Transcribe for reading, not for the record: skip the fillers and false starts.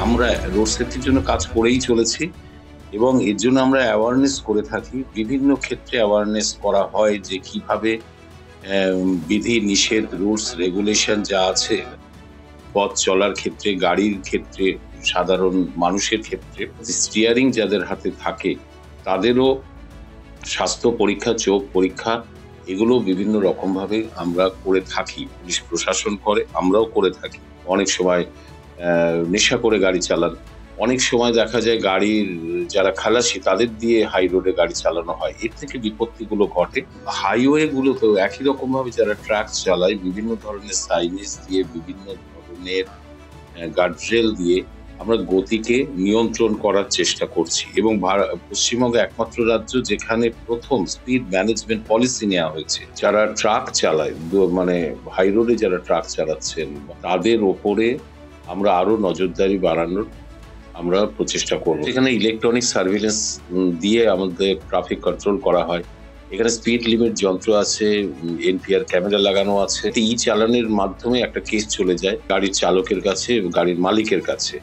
আমরা রোড সেফটির জন্য কাজ করেই চলেছি এবং এর জন্য আমরা অ্যাওয়ারনেস করে থাকি। বিভিন্ন ক্ষেত্রে অ্যাওয়ারনেস করা হয় যে কিভাবে বিধি নিষেধ, রুলস রেগুলেশন যা আছে পথ চলার ক্ষেত্রে, গাড়ির ক্ষেত্রে, সাধারণ মানুষের ক্ষেত্রে, স্টিয়ারিং যাদের হাতে থাকে তাদেরও স্বাস্থ্য পরীক্ষা, চোখ পরীক্ষা, এগুলো বিভিন্ন রকম ভাবে আমরা করে থাকি। পুলিশ প্রশাসন করে, আমরাও করে থাকি। অনেক সময় নেশা করে গাড়ি চালান, অনেক সময় দেখা যায় গাড়ির যারা খালাসি তাদের দিয়ে হাই রোডে গাড়ি চালানো হয়, এর থেকে বিপত্তিগুলো ঘটে। হাইওয়ে গুলোতেও একই রকম ভাবে যারা ট্রাক চালায় বিভিন্ন ধরনের সাইনেজ দিয়ে, বিভিন্ন ধরনের গার্ডরেল দিয়ে আমরা গতিকে নিয়ন্ত্রণ করার চেষ্টা করছি এবং পশ্চিমবঙ্গ একমাত্র রাজ্য যেখানে প্রথম স্পিড ম্যানেজমেন্ট পলিসি নেওয়া হয়েছে। যারা ট্রাক চালায়, মানে হাই রোডে যারা ট্রাক চালাচ্ছেন তাদের ওপরে আমরা আরো নজরদারি বাড়ানোর আমরা প্রচেষ্টা করব। এখানে ইলেকট্রনিক সার্ভিলেন্স দিয়ে আমাদের ট্রাফিক কন্ট্রোল করা হয়। এখানে স্পিড লিমিট যন্ত্র আছে, এনপিআর ক্যামেরা লাগানো আছে। ই চালানের মাধ্যমে একটা কেস চলে যায় গাড়ির চালকের কাছে, গাড়ির মালিকের কাছে।